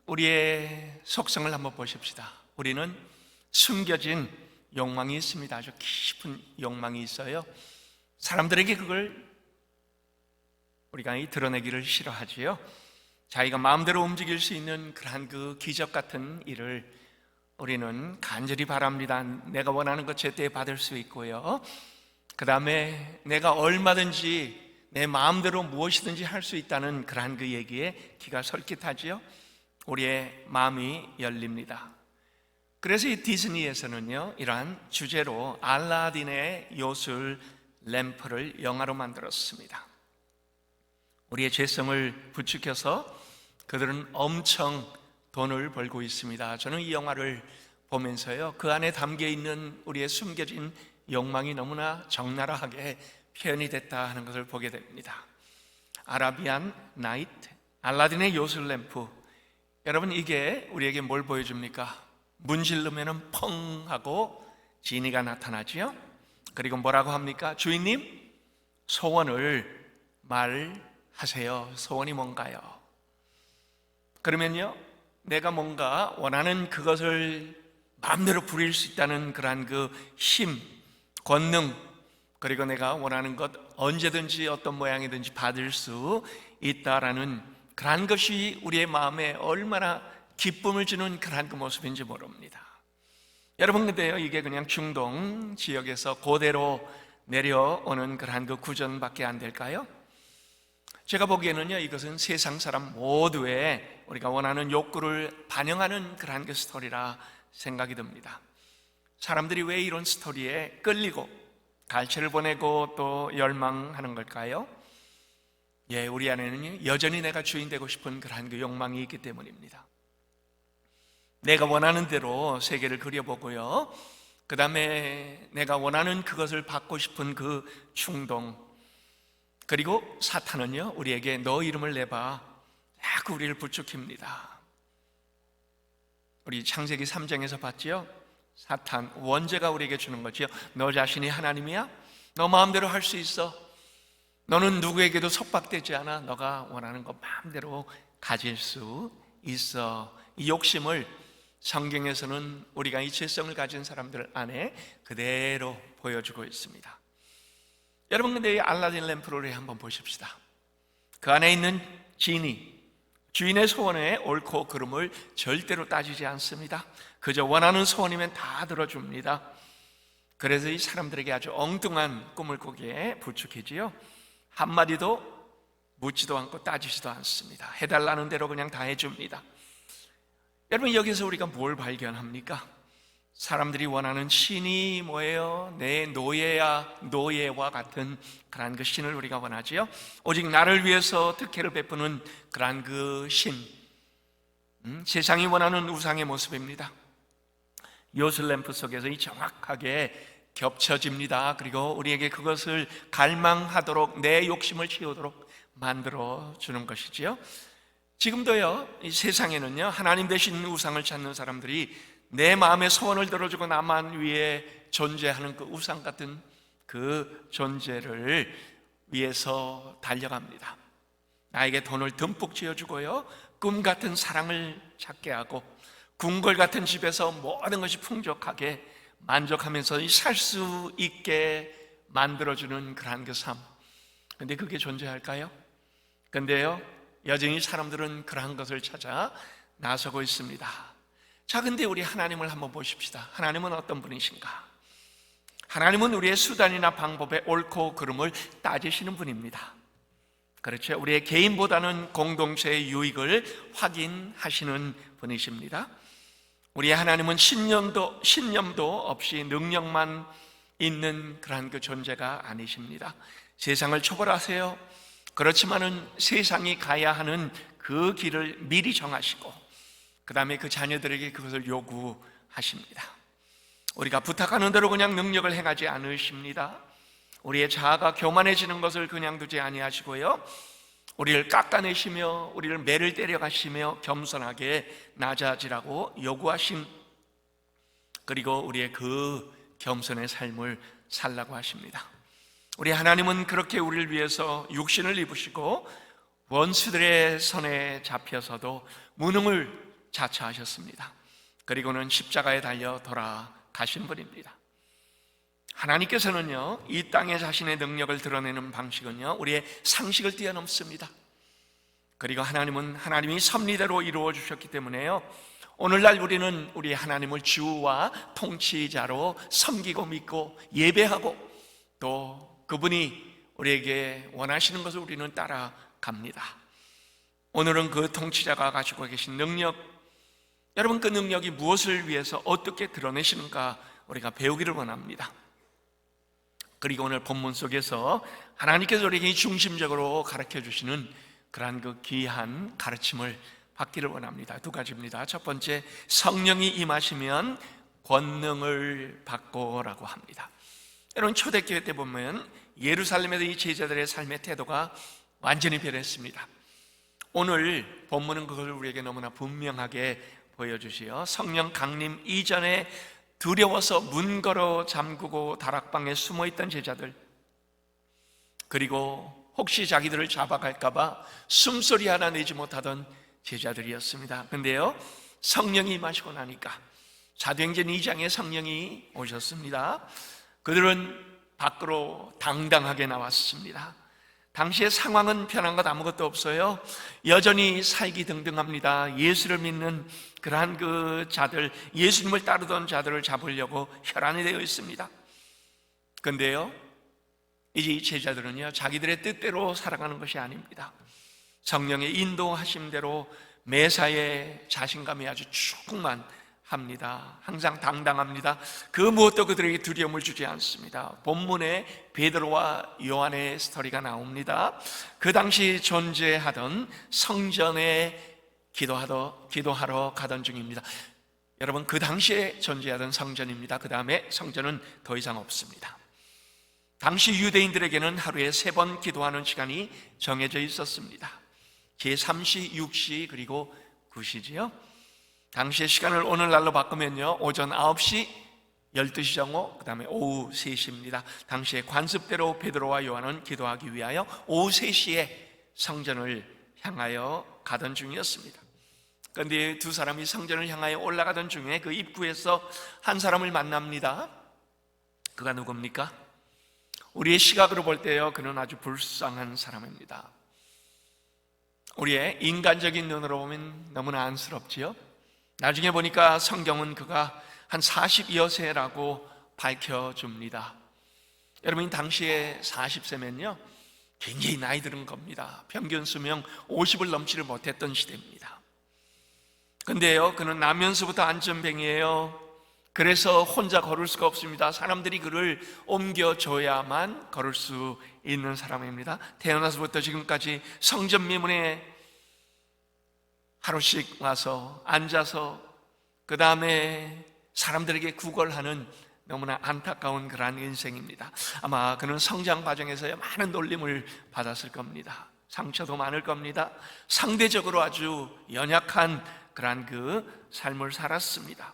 우리의 속성을 한번 보십시다. 우리는 숨겨진 욕망이 있습니다. 아주 깊은 욕망이 있어요. 사람들에게 그걸 우리가 드러내기를 싫어하지요. 자기가 마음대로 움직일 수 있는 그러한 그 기적 같은 일을 우리는 간절히 바랍니다. 내가 원하는 것 제때 받을 수 있고요, 그 다음에 내가 얼마든지 내 마음대로 무엇이든지 할 수 있다는 그러한 그 얘기에 귀가 솔깃하지요. 우리의 마음이 열립니다. 그래서 이 디즈니에서는요, 이러한 주제로 알라딘의 요술 램프를 영화로 만들었습니다. 우리의 죄성을 부추겨서 그들은 엄청 돈을 벌고 있습니다. 저는 이 영화를 보면서요, 그 안에 담겨있는 우리의 숨겨진 욕망이 너무나 적나라하게 표현이 됐다 하는 것을 보게 됩니다. 아라비안 나이트, 알라딘의 요술 램프. 여러분, 이게 우리에게 뭘 보여줍니까? 문지르면 펑 하고 지니가 나타나지요. 그리고 뭐라고 합니까? 주인님, 소원을 말하세요. 소원이 뭔가요? 그러면요, 내가 뭔가 원하는 그것을 마음대로 부릴 수 있다는 그러한 그 힘, 권능, 그리고 내가 원하는 것 언제든지 어떤 모양이든지 받을 수 있다라는 그러한 것이 우리의 마음에 얼마나 기쁨을 주는 그러한 그 모습인지 모릅니다. 여러분, 근데요, 이게 그냥 중동 지역에서 그대로 내려오는 그러한 그 구전밖에 안 될까요? 제가 보기에는요, 이것은 세상 사람 모두의 우리가 원하는 욕구를 반영하는 그러한 그 스토리라 생각이 듭니다. 사람들이 왜 이런 스토리에 끌리고 갈채를 보내고 또 열망하는 걸까요? 우리 안에는 여전히 내가 주인 되고 싶은 그러한 그 욕망이 있기 때문입니다. 내가 원하는 대로 세계를 그려보고요, 그 다음에 내가 원하는 그것을 받고 싶은 그 충동, 그리고 사탄은요, 우리에게 너 이름을 내봐 자꾸 우리를 부추깁니다. 우리 창세기 3장에서 봤지요? 사탄, 원죄가 우리에게 주는 거지요. 너 자신이 하나님이야? 너 마음대로 할 수 있어. 너는 누구에게도 속박되지 않아. 너가 원하는 거 마음대로 가질 수 있어. 이 욕심을 성경에서는 우리가 이 죄성을 가진 사람들 안에 그대로 보여주고 있습니다. 여러분, 근데 이 알라딘 램프를 한번 보십시다. 그 안에 있는 지니, 주인의 소원에 옳고 그름을 절대로 따지지 않습니다. 그저 원하는 소원이면 다 들어줍니다. 그래서 이 사람들에게 아주 엉뚱한 꿈을 꾸기에 부추기지요. 한마디도 묻지도 않고 따지지도 않습니다. 해달라는 대로 그냥 다 해줍니다. 여러분, 여기서 우리가 뭘 발견합니까? 사람들이 원하는 신이 뭐예요? 내 노예와 같은 그러한 그 신을 우리가 원하지요. 오직 나를 위해서 특혜를 베푸는 그러한 그 신, 세상이 원하는 우상의 모습입니다. 요술 램프 속에서 이 정확하게 겹쳐집니다. 그리고 우리에게 그것을 갈망하도록, 내 욕심을 채우도록 만들어 주는 것이지요. 지금도요, 이 세상에는요, 하나님 대신 우상을 찾는 사람들이 내 마음의 소원을 들어주고 나만 위해 존재하는 그 우상 같은 그 존재를 위해서 달려갑니다. 나에게 돈을 듬뿍 쥐어주고요, 꿈 같은 사랑을 찾게 하고 궁궐 같은 집에서 모든 것이 풍족하게 만족하면서 살 수 있게 만들어주는 그러한 그 삶. 근데 그게 존재할까요? 근데요, 여전히 사람들은 그러한 것을 찾아 나서고 있습니다. 자, 근데 우리 하나님을 한번 보십시다. 하나님은 어떤 분이신가? 하나님은 우리의 수단이나 방법에 옳고 그름을 따지시는 분입니다. 그렇죠? 우리의 개인보다는 공동체의 유익을 확인하시는 분이십니다. 우리의 하나님은 신념도 없이 능력만 있는 그러한 그 존재가 아니십니다. 세상을 초월하세요. 그렇지만은 세상이 가야 하는 그 길을 미리 정하시고 그 다음에 그 자녀들에게 그것을 요구하십니다. 우리가 부탁하는 대로 그냥 능력을 행하지 않으십니다. 우리의 자아가 교만해지는 것을 그냥 두지 아니하시고요, 우리를 깎아내시며 우리를 매를 때려가시며 겸손하게 낮아지라고 요구하신, 그리고 우리의 그 겸손의 삶을 살라고 하십니다. 우리 하나님은 그렇게 우리를 위해서 육신을 입으시고 원수들의 손에 잡혀서도 무능을 자처하셨습니다. 그리고는 십자가에 달려 돌아가신 분입니다. 하나님께서는요, 이 땅에 자신의 능력을 드러내는 방식은요, 우리의 상식을 뛰어넘습니다. 그리고 하나님은 하나님이 섭리대로 이루어 주셨기 때문에요, 오늘날 우리는 우리 하나님을 주와 통치자로 섬기고 믿고 예배하고, 또 그분이 우리에게 원하시는 것을 우리는 따라갑니다. 오늘은 그 통치자가 가지고 계신 능력, 여러분 그 능력이 무엇을 위해서 어떻게 드러내시는가 우리가 배우기를 원합니다. 그리고 오늘 본문 속에서 하나님께서 우리에게 중심적으로 가르쳐 주시는 그러한 그 귀한 가르침을 받기를 원합니다. 두 가지입니다. 첫 번째, 성령이 임하시면 권능을 받고라고 합니다. 여러분 초대교회 때 보면 예루살렘에서 이 제자들의 삶의 태도가 완전히 변했습니다. 오늘 본문은 그걸 우리에게 너무나 분명하게 보여주시어 성령 강림 이전에 두려워서 문 걸어 잠그고 다락방에 숨어있던 제자들, 그리고 혹시 자기들을 잡아갈까봐 숨소리 하나 내지 못하던 제자들이었습니다. 근데요, 성령이 임하시고 나니까 사도행전 2장에 성령이 오셨습니다. 그들은 밖으로 당당하게 나왔습니다. 당시의 상황은 변한 것 아무것도 없어요. 여전히 살기등등합니다. 예수를 믿는 그러한 그 자들, 예수님을 따르던 자들을 잡으려고 혈안이 되어 있습니다. 그런데요, 이제 이 제자들은요, 자기들의 뜻대로 살아가는 것이 아닙니다. 성령의 인도하심대로 매사에 자신감이 아주 충만합니다. 항상 당당합니다. 그 무엇도 그들에게 두려움을 주지 않습니다. 본문에 베드로와 요한의 스토리가 나옵니다. 그 당시 존재하던 성전에 기도하러 가던 중입니다. 여러분, 그 당시에 존재하던 성전입니다. 그 다음에 성전은 더 이상 없습니다. 당시 유대인들에게는 하루에 3번 기도하는 시간이 정해져 있었습니다. 제3시, 6시, 그리고 9시지요. 당시의 시간을 오늘날로 바꾸면요, 오전 9시, 12시 정오, 그 다음에 오후 3시입니다. 당시의 관습대로 베드로와 요한은 기도하기 위하여 오후 3시에 성전을 향하여 가던 중이었습니다. 그런데 두 사람이 성전을 향하여 올라가던 중에 그 입구에서 한 사람을 만납니다. 그가 누굽니까? 우리의 시각으로 볼 때요, 그는 아주 불쌍한 사람입니다. 우리의 인간적인 눈으로 보면 너무나 안쓰럽지요. 나중에 보니까 성경은 그가 한 40여 세라고 밝혀줍니다. 여러분, 당시에 40세면요 굉장히 나이 들은 겁니다. 평균 수명 50을 넘지를 못했던 시대입니다. 근데요, 그는 나면서부터 안전뱅이에요. 그래서 혼자 걸을 수가 없습니다. 사람들이 그를 옮겨줘야만 걸을 수 있는 사람입니다. 태어나서부터 지금까지 성전 미문에 하루씩 와서 앉아서 그 다음에 사람들에게 구걸하는 너무나 안타까운 그러한 인생입니다. 아마 그는 성장 과정에서 많은 놀림을 받았을 겁니다. 상처도 많을 겁니다. 상대적으로 아주 연약한 그러한 그 삶을 살았습니다.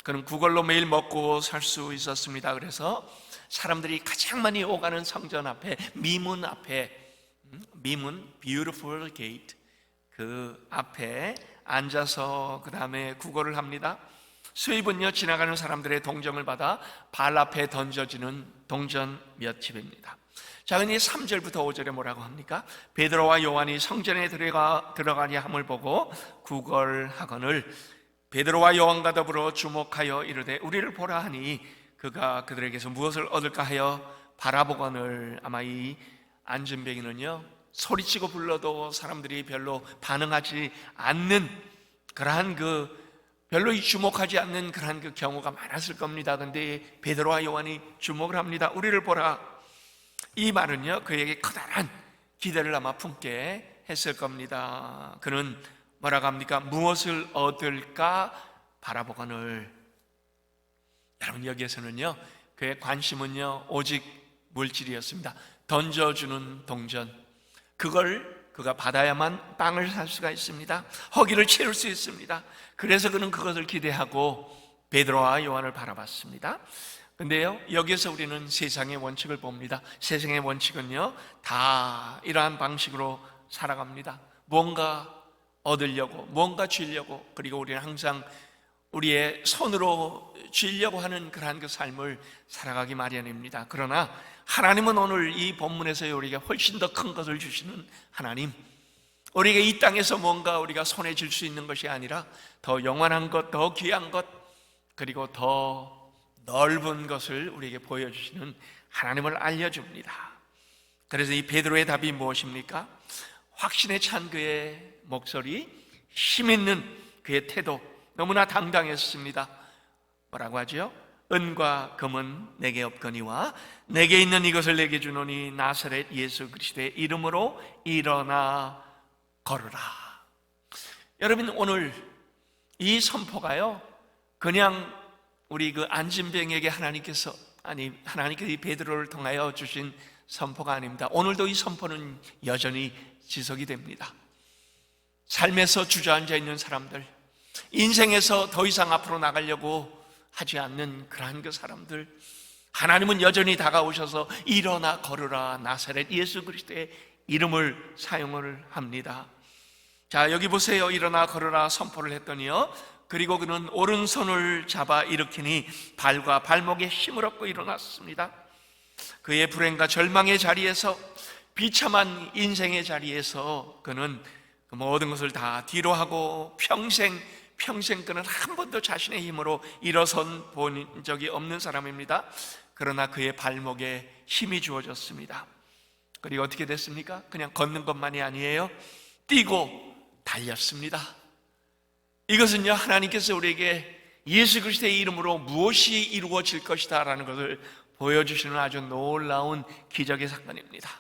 그는 구걸로 매일 먹고 살 수 있었습니다. 그래서 사람들이 가장 많이 오가는 성전 앞에, 미문 앞에, 미문, beautiful gate, 그 앞에 앉아서 그 다음에 구걸을 합니다. 수입은요, 지나가는 사람들의 동정을 받아 발 앞에 던져지는 동전 몇 집입니다. 자, 근데 3절부터 5절에 뭐라고 합니까? 베드로와 요한이 성전에 들어가냐 함을 보고 구걸하거늘 베드로와 요한과 더불어 주목하여 이르되 우리를 보라 하니 그가 그들에게서 무엇을 얻을까 하여 바라보거늘. 아마 이 안전뱅이는요, 소리치고 불러도 사람들이 별로 반응하지 않는 그러한 별로 주목하지 않는 그러한 그 경우가 많았을 겁니다. 근데 베드로와 요한이 주목을 합니다. 우리를 보라. 이 말은요, 그에게 커다란 기대를 아마 품게 했을 겁니다. 그는 뭐라고 합니까? 무엇을 얻을까 바라보거늘. 여러분, 여기에서는요, 그의 관심은요 오직 물질이었습니다. 던져주는 동전, 그걸 그가 받아야만 빵을 살 수가 있습니다. 허기를 채울 수 있습니다. 그래서 그는 그것을 기대하고 베드로와 요한을 바라봤습니다. 근데요, 여기서 우리는 세상의 원칙을 봅니다. 세상의 원칙은요, 다 이러한 방식으로 살아갑니다. 뭔가 얻으려고, 뭔가 쥐려고, 그리고 우리는 항상 우리의 손으로 쥐려고 하는 그러한 그 삶을 살아가기 마련입니다. 그러나 하나님은 오늘 이 본문에서 우리에게 훨씬 더 큰 것을 주시는 하나님, 우리에게 이 땅에서 뭔가 우리가 손에 쥘 수 있는 것이 아니라 더 영원한 것, 더 귀한 것, 그리고 더 넓은 것을 우리에게 보여주시는 하나님을 알려줍니다. 그래서 이 베드로의 답이 무엇입니까? 확신에 찬 그의 목소리, 힘 있는 그의 태도, 너무나 당당했습니다. 뭐라고 하죠? 은과 금은 내게 없거니와 내게 있는 이것을 내게 주노니 나사렛 예수 그리스도의 이름으로 일어나 걸으라. 여러분, 오늘 이 선포가요, 그냥 우리 그 안진병에게 하나님께서 이 베드로를 통하여 주신 선포가 아닙니다. 오늘도 이 선포는 여전히 지속이 됩니다. 삶에서 주저앉아 있는 사람들, 인생에서 더 이상 앞으로 나가려고 하지 않는 그러한 그 사람들, 하나님은 여전히 다가오셔서 일어나 걸으라, 나사렛 예수 그리스도의 이름을 사용을 합니다. 자, 여기 보세요. 일어나 걸으라 선포를 했더니요, 그리고 그는 오른손을 잡아 일으키니 발과 발목에 힘을 얻고 일어났습니다. 그의 불행과 절망의 자리에서, 비참한 인생의 자리에서 그는 그 모든 것을 다 뒤로하고 평생 그는 한 번도 자신의 힘으로 일어선 본 적이 없는 사람입니다. 그러나 그의 발목에 힘이 주어졌습니다. 그리고 어떻게 됐습니까? 그냥 걷는 것만이 아니에요. 뛰고 달렸습니다. 이것은요, 하나님께서 우리에게 예수 그리스도의 이름으로 무엇이 이루어질 것이다 라는 것을 보여주시는 아주 놀라운 기적의 사건입니다.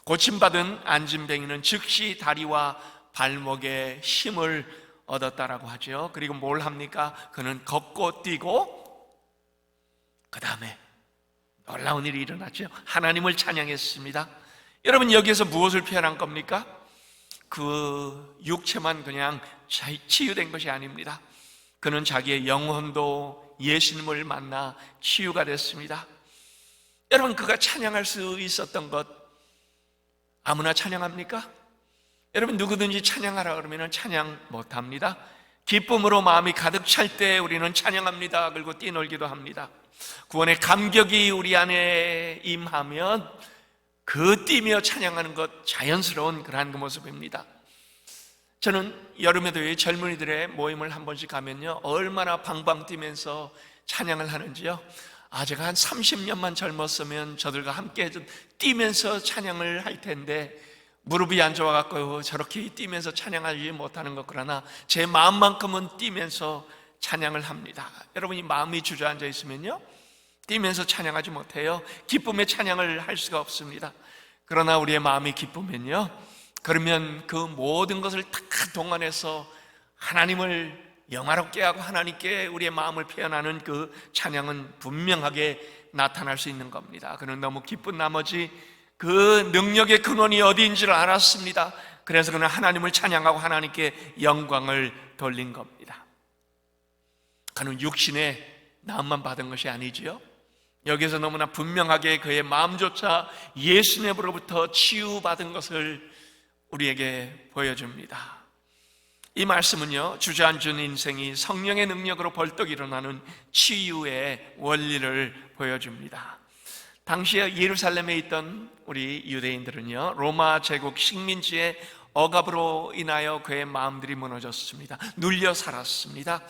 고침받은 안진뱅이는 즉시 다리와 발목에 힘을 얻었다라고 하죠. 그리고 뭘 합니까? 그는 걷고 뛰고 그 다음에 놀라운 일이 일어났죠. 하나님을 찬양했습니다. 여러분, 여기에서 무엇을 표현한 겁니까? 그 육체만 그냥 치유된 것이 아닙니다. 그는 자기의 영혼도 예수님을 만나 치유가 됐습니다. 여러분, 그가 찬양할 수 있었던 것 아무나 찬양합니까? 여러분, 누구든지 찬양하라 그러면 찬양 못합니다. 기쁨으로 마음이 가득 찰 때 우리는 찬양합니다. 그리고 뛰놀기도 합니다. 구원의 감격이 우리 안에 임하면 그 뛰며 찬양하는 것 자연스러운 그러한 그 모습입니다. 저는 여름에도 젊은이들의 모임을 한 번씩 가면요, 얼마나 방방 뛰면서 찬양을 하는지요. 제가 한 30년만 젊었으면 저들과 함께 뛰면서 찬양을 할 텐데 무릎이 안 좋아갖고 저렇게 뛰면서 찬양하지 못하는 것, 그러나 제 마음만큼은 뛰면서 찬양을 합니다. 여러분이 마음이 주저앉아 있으면요, 뛰면서 찬양하지 못해요. 기쁨의 찬양을 할 수가 없습니다. 그러나 우리의 마음이 기쁘면요, 그러면 그 모든 것을 다 동원해서 하나님을 영화롭게 하고 하나님께 우리의 마음을 표현하는 그 찬양은 분명하게 나타날 수 있는 겁니다. 그는 너무 기쁜 나머지 그 능력의 근원이 어디인지를 알았습니다. 그래서 그는 하나님을 찬양하고 하나님께 영광을 돌린 겁니다. 그는 육신의 나음만 받은 것이 아니지요. 여기서 너무나 분명하게 그의 마음조차 예수님으로부터 치유받은 것을 우리에게 보여줍니다. 이 말씀은요, 주저앉은 인생이 성령의 능력으로 벌떡 일어나는 치유의 원리를 보여줍니다. 당시에 예루살렘에 있던 우리 유대인들은요, 로마 제국 식민지의 억압으로 인하여 그의 마음들이 무너졌습니다. 눌려 살았습니다.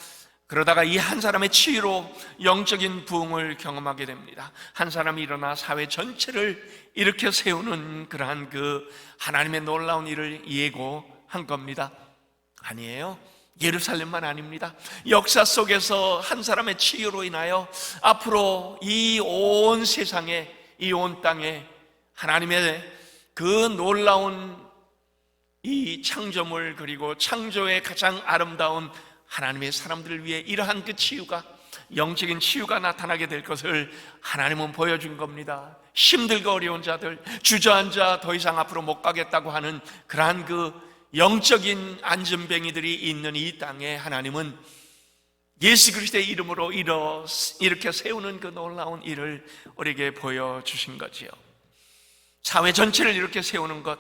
그러다가 이 한 사람의 치유로 영적인 부흥을 경험하게 됩니다. 한 사람이 일어나 사회 전체를 일으켜 세우는 그러한 그 하나님의 놀라운 일을 예고한 겁니다. 아니에요. 예루살렘만 아닙니다. 역사 속에서 한 사람의 치유로 인하여 앞으로 이 온 세상에, 이 온 땅에 하나님의 그 놀라운 이 창조물, 그리고 창조의 가장 아름다운 하나님의 사람들을 위해 이러한 그 치유가, 영적인 치유가 나타나게 될 것을 하나님은 보여준 겁니다. 힘들고 어려운 자들, 주저앉아 더 이상 앞으로 못 가겠다고 하는 그러한 그 영적인 안전뱅이들이 있는 이 땅에 하나님은 예수 그리스도의 이름으로 이렇게 세우는 그 놀라운 일을 우리에게 보여주신 거지요. 사회 전체를 이렇게 세우는 것,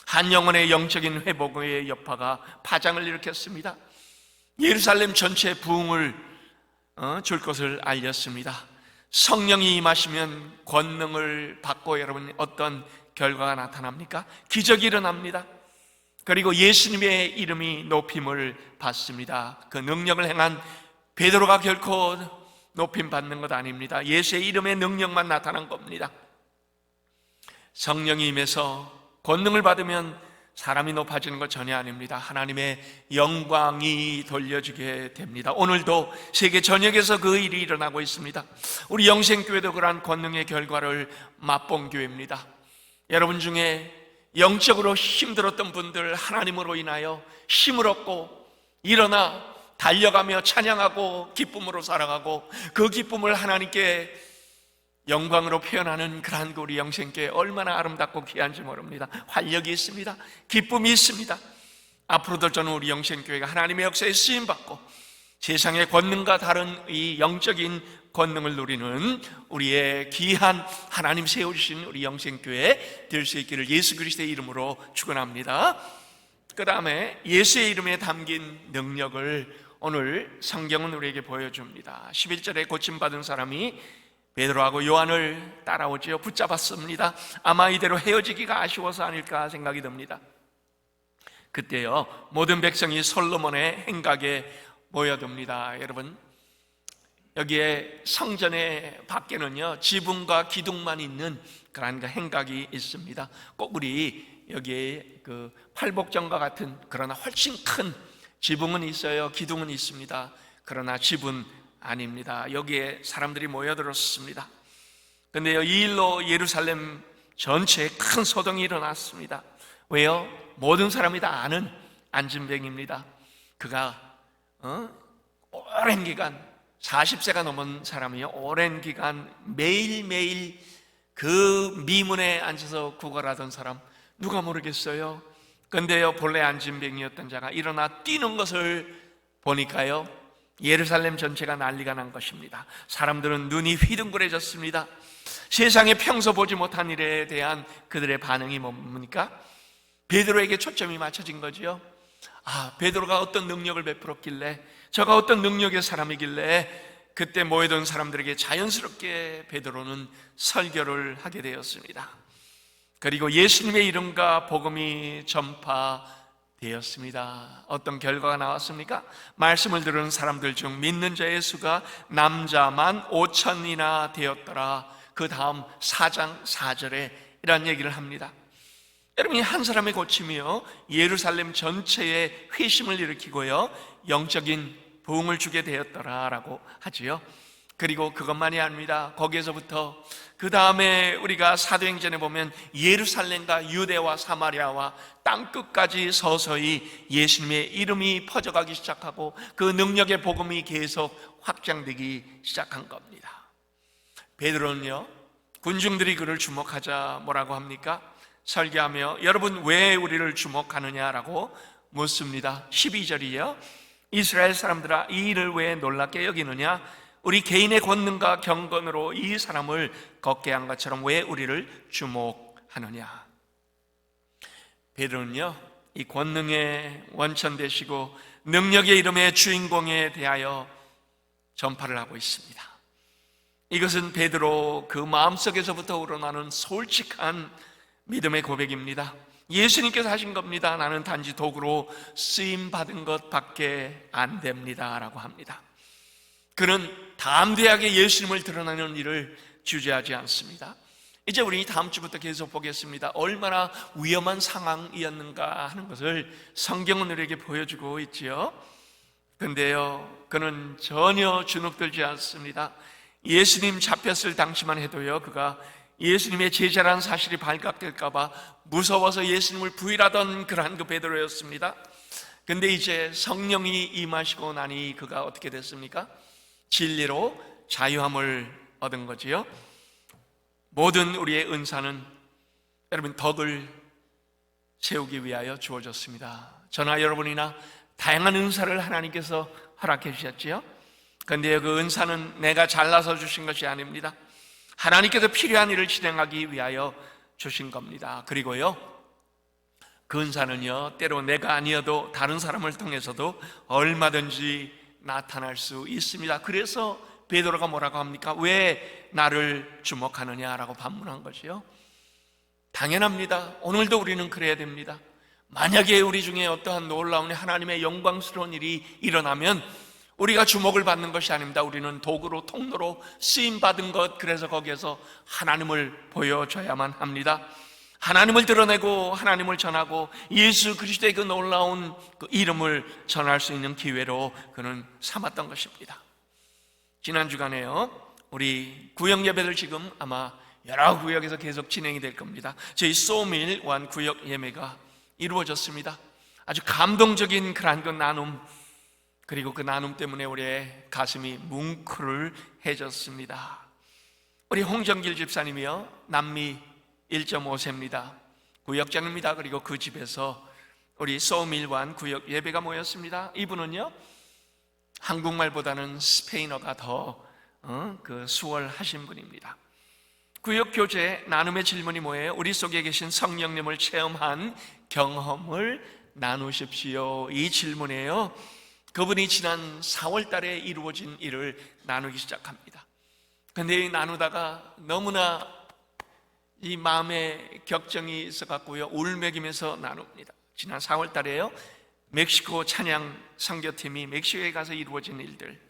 한 영혼의 영적인 회복의 여파가 파장을 일으켰습니다. 예루살렘 전체에 부흥을 줄 것을 알렸습니다. 성령이 임하시면 권능을 받고 여러분 어떤 결과가 나타납니까? 기적이 일어납니다. 그리고 예수님의 이름이 높임을 받습니다. 그 능력을 행한 베드로가 결코 높임 받는 것 아닙니다. 예수의 이름의 능력만 나타난 겁니다. 성령이 임해서 권능을 받으면 사람이 높아지는 것 전혀 아닙니다. 하나님의 영광이 돌려지게 됩니다. 오늘도 세계 전역에서 그 일이 일어나고 있습니다. 우리 영생교회도 그러한 권능의 결과를 맛본 교회입니다. 여러분 중에 영적으로 힘들었던 분들, 하나님으로 인하여 힘을 얻고 일어나 달려가며 찬양하고 기쁨으로 살아가고 그 기쁨을 하나님께 영광으로 표현하는 그러한 우리 영생교회 얼마나 아름답고 귀한지 모릅니다. 활력이 있습니다. 기쁨이 있습니다. 앞으로도 저는 우리 영생교회가 하나님의 역사에 쓰임받고 세상의 권능과 다른 이 영적인 권능을 누리는 우리의 귀한 하나님 세우신 우리 영생교회 될 수 있기를 예수 그리스도의 이름으로 축원합니다. 그 다음에 예수의 이름에 담긴 능력을 오늘 성경은 우리에게 보여줍니다. 11절에 고침받은 사람이 베드로하고 요한을 따라오지요. 붙잡았습니다. 아마 이대로 헤어지기가 아쉬워서 아닐까 생각이 듭니다. 그때요 모든 백성이 솔로몬의 행각에 모여듭니다. 여러분 여기에 성전의 밖에는요 지붕과 기둥만 있는 그런 행각이 있습니다. 꼭 우리 여기에 그 팔복정과 같은 그러나 훨씬 큰 지붕은 있어요. 기둥은 있습니다. 그러나 집은 아닙니다. 여기에 사람들이 모여들었습니다. 그런데요 이 일로 예루살렘 전체에 큰 소동이 일어났습니다. 왜요? 모든 사람이 다 아는 안진뱅입니다. 그가 오랜 기간 40세가 넘은 사람이요 오랜 기간 매일매일 그 미문에 앉아서 구걸하던 사람 누가 모르겠어요. 그런데요 본래 안진뱅이였던 자가 일어나 뛰는 것을 보니까요 예루살렘 전체가 난리가 난 것입니다. 사람들은 눈이 휘둥그레졌습니다. 세상에 평소 보지 못한 일에 대한 그들의 반응이 뭡니까? 베드로에게 초점이 맞춰진 거죠. 베드로가 어떤 능력을 베풀었길래, 저가 어떤 능력의 사람이길래 그때 모여든 사람들에게 자연스럽게 베드로는 설교를 하게 되었습니다. 그리고 예수님의 이름과 복음이 전파되었습니다. 어떤 결과가 나왔습니까? 말씀을 들은 사람들 중 믿는 자의 수가 남자만 5천이나 되었더라. 그 다음 4장 4절에 이런 얘기를 합니다. 여러분이 한 사람의 고침이요 예루살렘 전체에 회심을 일으키고요 영적인 부흥을 주게 되었더라라고 하지요. 그리고 그것만이 아닙니다. 거기에서부터 그 다음에 우리가 사도행전에 보면 예루살렘과 유대와 사마리아와 땅끝까지 서서히 예수님의 이름이 퍼져가기 시작하고 그 능력의 복음이 계속 확장되기 시작한 겁니다. 베드로는요 군중들이 그를 주목하자 뭐라고 합니까? 설교하며 여러분 왜 우리를 주목하느냐라고 묻습니다. 12절이요 이스라엘 사람들아 이 일을 왜 놀랍게 여기느냐? 우리 개인의 권능과 경건으로 이 사람을 걷게 한 것처럼 왜 우리를 주목하느냐? 베드로는요 이 권능의 원천 되시고 능력의 이름의 주인공에 대하여 전파를 하고 있습니다. 이것은 베드로 그 마음속에서부터 우러나는 솔직한 믿음의 고백입니다. 예수님께서 하신 겁니다. 나는 단지 도구로 쓰임받은 것밖에 안 됩니다 라고 합니다. 그는 담대하게 예수님을 드러내는 일을 주저하지 않습니다. 이제 우리 다음 주부터 계속 보겠습니다. 얼마나 위험한 상황이었는가 하는 것을 성경은 우리에게 보여주고 있지요. 그런데요 그는 전혀 주눅들지 않습니다. 예수님 잡혔을 당시만 해도요 그가 예수님의 제자라는 사실이 발각될까 봐 무서워서 예수님을 부인하던 그러한 그 베드로였습니다. 그런데 이제 성령이 임하시고 나니 그가 어떻게 됐습니까? 진리로 자유함을 얻은 거지요. 모든 우리의 은사는 여러분 덕을 세우기 위하여 주어졌습니다. 저나 여러분이나 다양한 은사를 하나님께서 허락해 주셨지요. 그런데 그 은사는 내가 잘나서 주신 것이 아닙니다. 하나님께서 필요한 일을 진행하기 위하여 주신 겁니다. 그리고요 근사는요, 때로 내가 아니어도 다른 사람을 통해서도 얼마든지 나타날 수 있습니다. 그래서 베드로가 뭐라고 합니까? 왜 나를 주목하느냐라고 반문한 것이요. 당연합니다. 오늘도 우리는 그래야 됩니다. 만약에 우리 중에 어떠한 놀라운 하나님의 영광스러운 일이 일어나면 우리가 주목을 받는 것이 아닙니다. 우리는 도구로, 통로로 쓰임받은 것, 그래서 거기에서 하나님을 보여줘야만 합니다. 하나님을 드러내고 하나님을 전하고 예수 그리스도의 그 놀라운 그 이름을 전할 수 있는 기회로 그는 삼았던 것입니다. 지난 주간에요, 우리 구역 예배들 지금 아마 여러 구역에서 계속 진행이 될 겁니다. 저희 소밀 완 구역 예배가 이루어졌습니다. 아주 감동적인 그러한 그 나눔, 그리고 그 나눔 때문에 우리의 가슴이 뭉클해졌습니다. 우리 홍정길 집사님이요, 남미 1.5세입니다. 구역장입니다. 그리고 그 집에서 우리 소밀완 구역 예배가 모였습니다. 이분은요, 한국말보다는 스페인어가 더 수월하신 분입니다. 구역 교제 나눔의 질문이 뭐예요? 우리 속에 계신 성령님을 체험한 경험을 나누십시오. 이 질문이에요. 그분이 지난 4월 달에 이루어진 일을 나누기 시작합니다. 근데 나누다가 너무나 이 마음에 격정이 있어갖고요, 울먹이면서 나눕니다. 지난 4월 달에요, 멕시코 찬양 선교팀이 멕시코에 가서 이루어진 일들,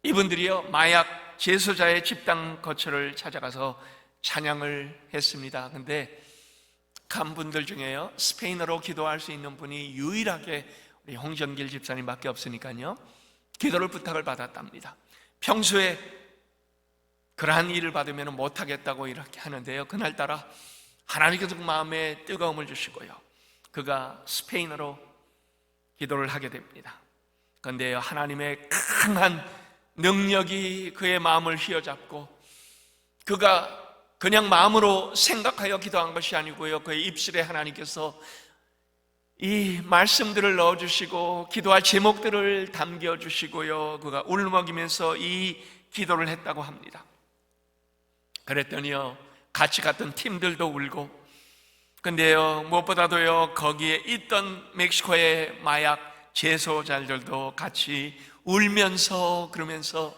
이분들이요, 마약 재소자의 집단 거처를 찾아가서 찬양을 했습니다. 근데 간 분들 중에요, 스페인어로 기도할 수 있는 분이 유일하게 우리 홍정길 집사님밖에 없으니까요, 기도를 부탁을 받았답니다. 평소에 그러한 일을 받으면 못하겠다고 이렇게 하는데요, 그날따라 하나님께서 그 마음에 뜨거움을 주시고요, 그가 스페인어로 기도를 하게 됩니다. 그런데 하나님의 강한 능력이 그의 마음을 휘어잡고, 그가 그냥 마음으로 생각하여 기도한 것이 아니고요, 그의 입술에 하나님께서 이 말씀들을 넣어주시고 기도할 제목들을 담겨주시고요, 그가 울먹이면서 이 기도를 했다고 합니다. 그랬더니요, 같이 갔던 팀들도 울고, 근데요, 무엇보다도요, 거기에 있던 멕시코의 마약 재소자들도 같이 울면서, 그러면서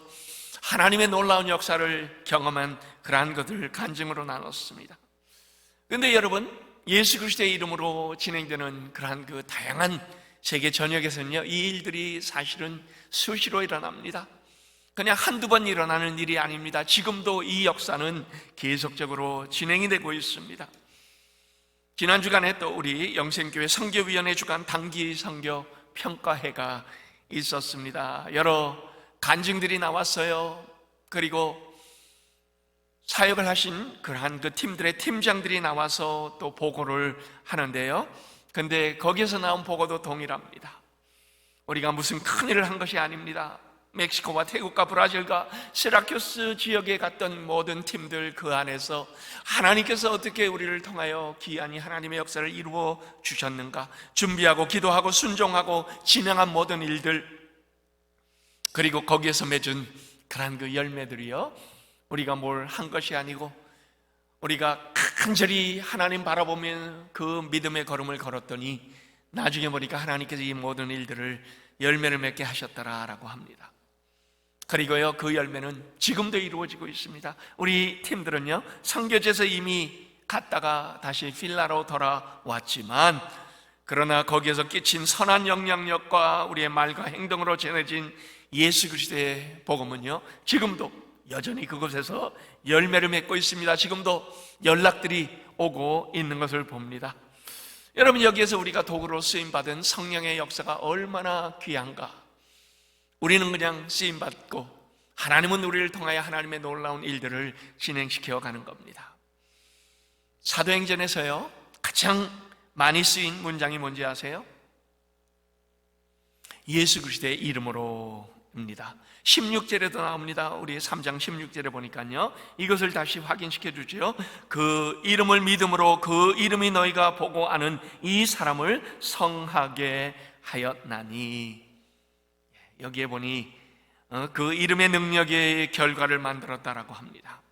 하나님의 놀라운 역사를 경험한 그러한 것을 간증으로 나눴습니다. 그런데 여러분, 예수 그리스도의 이름으로 진행되는 그러한 그 다양한 세계 전역에서는요, 이 일들이 사실은 수시로 일어납니다. 그냥 한두 번 일어나는 일이 아닙니다. 지금도 이 역사는 계속적으로 진행이 되고 있습니다. 지난 주간에 또 우리 영생교회 선교위원회 주간 단기 선교 평가회가 있었습니다. 여러 간증들이 나왔어요. 그리고 사역을 하신 그러한 그 팀들의 팀장들이 나와서 또 보고를 하는데요, 근데 거기에서 나온 보고도 동일합니다. 우리가 무슨 큰일을 한 것이 아닙니다. 멕시코와 태국과 브라질과 시라큐스 지역에 갔던 모든 팀들, 그 안에서 하나님께서 어떻게 우리를 통하여 기이한 하나님의 역사를 이루어 주셨는가, 준비하고 기도하고 순종하고 진행한 모든 일들, 그리고 거기에서 맺은 그러한 그 열매들이요, 우리가 뭘 한 것이 아니고 우리가 간절히 하나님 바라보면 그 믿음의 걸음을 걸었더니 나중에 보니까 하나님께서 이 모든 일들을 열매를 맺게 하셨더라라고 합니다. 그리고요, 그 열매는 지금도 이루어지고 있습니다. 우리 팀들은요, 선교지에서 이미 갔다가 다시 필라로 돌아왔지만, 그러나 거기에서 끼친 선한 영향력과 우리의 말과 행동으로 전해진 예수 그리스도의 복음은요, 지금도 여전히 그곳에서 열매를 맺고 있습니다. 지금도 연락들이 오고 있는 것을 봅니다. 여러분, 여기에서 우리가 도구로 쓰임받은 성령의 역사가 얼마나 귀한가. 우리는 그냥 쓰임받고 하나님은 우리를 통하여 하나님의 놀라운 일들을 진행시켜 가는 겁니다. 사도행전에서요, 가장 많이 쓰인 문장이 뭔지 아세요? 예수 그리스도의 이름으로입니다. 16절에도 나옵니다. 우리 3장 16절에 보니까요, 이것을 다시 확인시켜 주죠. 그 이름을 믿음으로 그 이름이 너희가 보고 아는 이 사람을 성하게 하였나니. 여기에 보니 그 이름의 능력의 결과를 만들었다라고 합니다.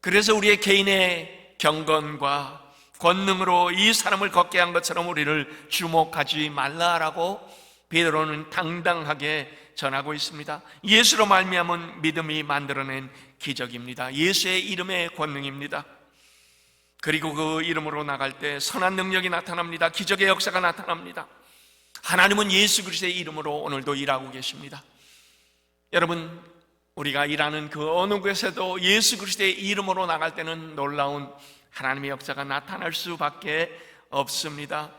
그래서 우리의 개인의 경건과 권능으로 이 사람을 걷게 한 것처럼 우리를 주목하지 말라라고 베드로는 당당하게 전하고 있습니다. 예수로 말미암은 믿음이 만들어낸 기적입니다. 예수의 이름의 권능입니다. 그리고 그 이름으로 나갈 때 선한 능력이 나타납니다. 기적의 역사가 나타납니다. 하나님은 예수 그리스도의 이름으로 오늘도 일하고 계십니다. 여러분, 우리가 일하는 그 어느 곳에도 예수 그리스도의 이름으로 나갈 때는 놀라운 하나님의 역사가 나타날 수밖에 없습니다.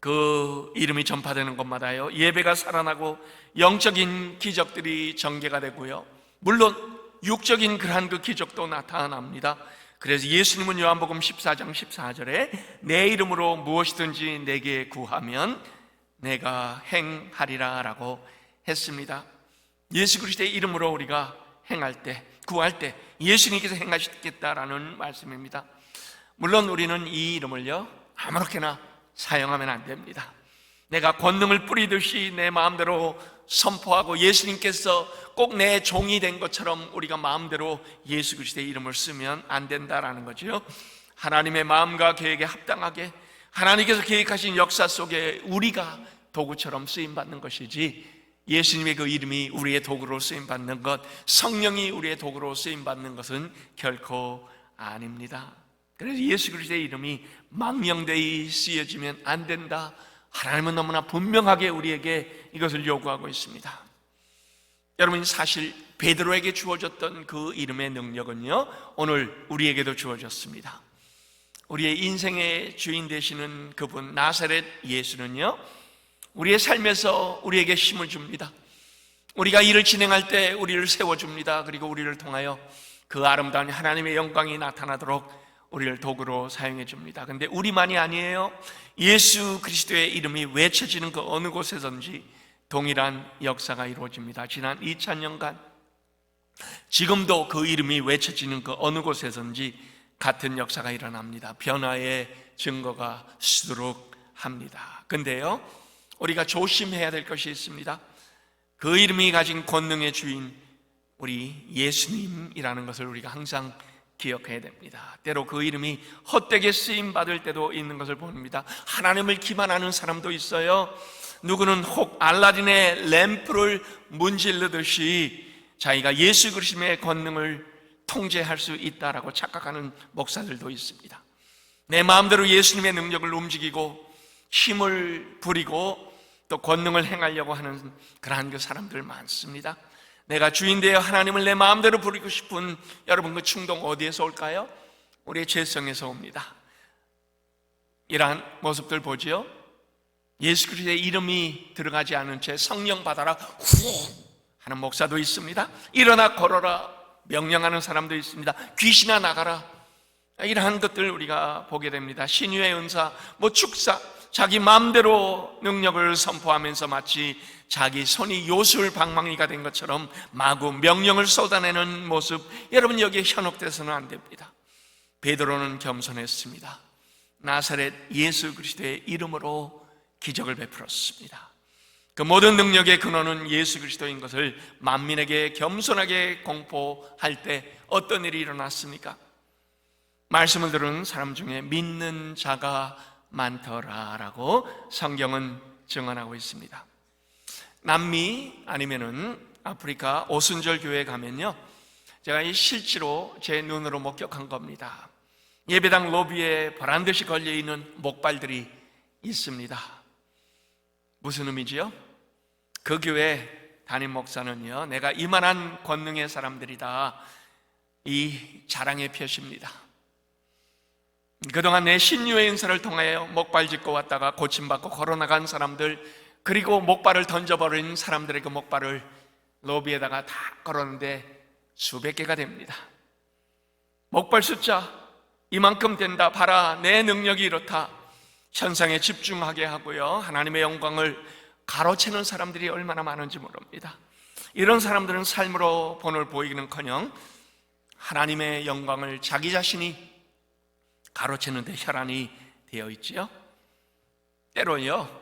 그 이름이 전파되는 곳마다요, 예배가 살아나고 영적인 기적들이 전개가 되고요, 물론 육적인 그러한 그 기적도 나타납니다. 그래서 예수님은 요한복음 14장 14절에 내 이름으로 무엇이든지 내게 구하면 내가 행하리라 라고 했습니다. 예수 그리스도의 이름으로 우리가 행할 때, 구할 때 예수님께서 행하시겠다라는 말씀입니다. 물론 우리는 이 이름을요, 아무렇게나 사용하면 안 됩니다. 내가 권능을 뿌리듯이 내 마음대로 선포하고 예수님께서 꼭 내 종이 된 것처럼 우리가 마음대로 예수 그리스도의 이름을 쓰면 안 된다라는 거죠. 하나님의 마음과 계획에 합당하게 하나님께서 계획하신 역사 속에 우리가 도구처럼 쓰임받는 것이지, 예수님의 그 이름이 우리의 도구로 쓰임받는 것, 성령이 우리의 도구로 쓰임받는 것은 결코 아닙니다. 그래서 예수 그리스도의 이름이 망령되이 쓰여지면 안 된다, 하나님은 너무나 분명하게 우리에게 이것을 요구하고 있습니다. 여러분, 사실 베드로에게 주어졌던 그 이름의 능력은요, 오늘 우리에게도 주어졌습니다. 우리의 인생의 주인 되시는 그분 나사렛 예수는요, 우리의 삶에서 우리에게 힘을 줍니다. 우리가 일을 진행할 때 우리를 세워줍니다. 그리고 우리를 통하여 그 아름다운 하나님의 영광이 나타나도록 우리를 도구로 사용해 줍니다. 그런데 우리만이 아니에요. 예수 그리스도의 이름이 외쳐지는 그 어느 곳에선지 동일한 역사가 이루어집니다. 지난 2000년간 지금도 그 이름이 외쳐지는 그 어느 곳에선지 같은 역사가 일어납니다. 변화의 증거가 수두룩합니다. 근데요, 우리가 조심해야 될 것이 있습니다. 그 이름이 가진 권능의 주인 우리 예수님이라는 것을 우리가 항상 기억해야 됩니다. 때로 그 이름이 헛되게 쓰임받을 때도 있는 것을 봅니다. 하나님을 기만하는 사람도 있어요. 누구는 혹 알라딘의 램프를 문지르듯이 자기가 예수 그리스도의 권능을 통제할 수 있다라고 착각하는 목사들도 있습니다. 내 마음대로 예수님의 능력을 움직이고 힘을 부리고 또 권능을 행하려고 하는 그러한 그 사람들 많습니다. 내가 주인 되어 하나님을 내 마음대로 부리고 싶은 여러분, 그 충동 어디에서 올까요? 우리의 죄성에서 옵니다. 이러한 모습들 보지요? 예수 그리스도의 이름이 들어가지 않은 채 성령 받아라 후 하는 목사도 있습니다. 일어나 걸어라 명령하는 사람도 있습니다. 귀신아 나가라, 이러한 것들 우리가 보게 됩니다. 신유의 은사, 축사, 자기 마음대로 능력을 선포하면서 마치 자기 손이 요술 방망이가 된 것처럼 마구 명령을 쏟아내는 모습, 여러분 여기에 현혹돼서는 안 됩니다. 베드로는 겸손했습니다. 나사렛 예수 그리스도의 이름으로 기적을 베풀었습니다. 그 모든 능력의 근원은 예수 그리스도인 것을 만민에게 겸손하게 공포할 때 어떤 일이 일어났습니까? 말씀을 들은 사람 중에 믿는 자가 많더라라고 성경은 증언하고 있습니다. 남미 아니면은 아프리카 오순절 교회에 가면요, 제가 실제로 제 눈으로 목격한 겁니다. 예배당 로비에 보란듯이 걸려있는 목발들이 있습니다. 무슨 의미지요? 그 교회 담임 목사는요, 내가 이만한 권능의 사람들이다, 이 자랑의 표시입니다. 그동안 내 신유의 인사를 통하여 목발 짚고 왔다가 고침받고 걸어나간 사람들, 그리고 목발을 던져버린 사람들의 그 목발을 로비에다가 다 걸었는데 수백 개가 됩니다. 목발 숫자 이만큼 된다, 봐라 내 능력이 이렇다, 현상에 집중하게 하고요, 하나님의 영광을 가로채는 사람들이 얼마나 많은지 모릅니다. 이런 사람들은 삶으로 본을 보이기는커녕 하나님의 영광을 자기 자신이 가로채는 데 혈안이 되어 있지요. 때로요,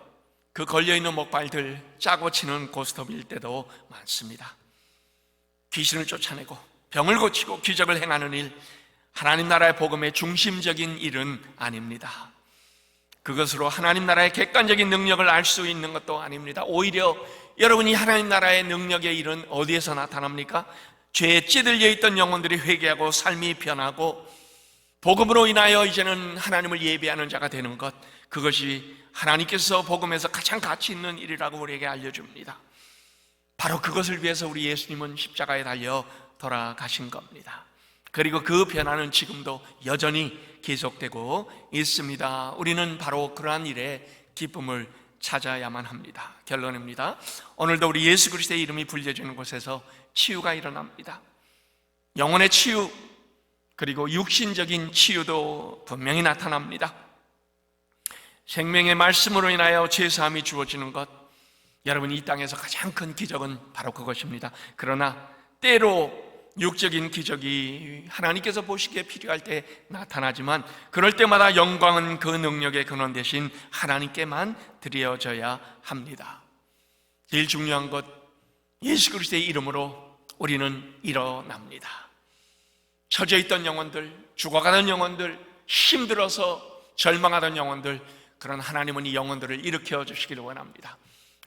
그 걸려있는 목발들 짜고 치는 고스톱일 때도 많습니다. 귀신을 쫓아내고 병을 고치고 기적을 행하는 일, 하나님 나라의 복음의 중심적인 일은 아닙니다. 그것으로 하나님 나라의 객관적인 능력을 알 수 있는 것도 아닙니다. 오히려 여러분이 하나님 나라의 능력의 일은 어디에서 나타납니까? 죄에 찌들려 있던 영혼들이 회개하고 삶이 변하고 복음으로 인하여 이제는 하나님을 예배하는 자가 되는 것, 그것이 하나님께서 복음에서 가장 가치 있는 일이라고 우리에게 알려줍니다. 바로 그것을 위해서 우리 예수님은 십자가에 달려 돌아가신 겁니다. 그리고 그 변화는 지금도 여전히 계속되고 있습니다. 우리는 바로 그러한 일에 기쁨을 찾아야만 합니다. 결론입니다. 오늘도 우리 예수 그리스도의 이름이 불려지는 곳에서 치유가 일어납니다. 영혼의 치유, 그리고 육신적인 치유도 분명히 나타납니다. 생명의 말씀으로 인하여 죄사함이 주어지는 것, 여러분 이 땅에서 가장 큰 기적은 바로 그것입니다. 그러나 때로 육적인 기적이 하나님께서 보시기에 필요할 때 나타나지만 그럴 때마다 영광은 그 능력의 근원 대신 하나님께만 드려져야 합니다. 제일 중요한 것, 예수 그리스도의 이름으로 우리는 일어납니다. 처져 있던 영혼들, 죽어가는 영혼들, 힘들어서 절망하던 영혼들, 그런 하나님은 이 영혼들을 일으켜 주시기를 원합니다.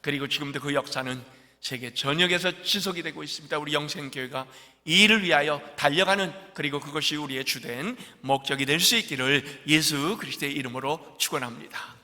그리고 지금도 그 역사는 세계 전역에서 지속이 되고 있습니다. 우리 영생교회가 이 일을 위하여 달려가는, 그리고 그것이 우리의 주된 목적이 될 수 있기를 예수 그리스도의 이름으로 축원합니다.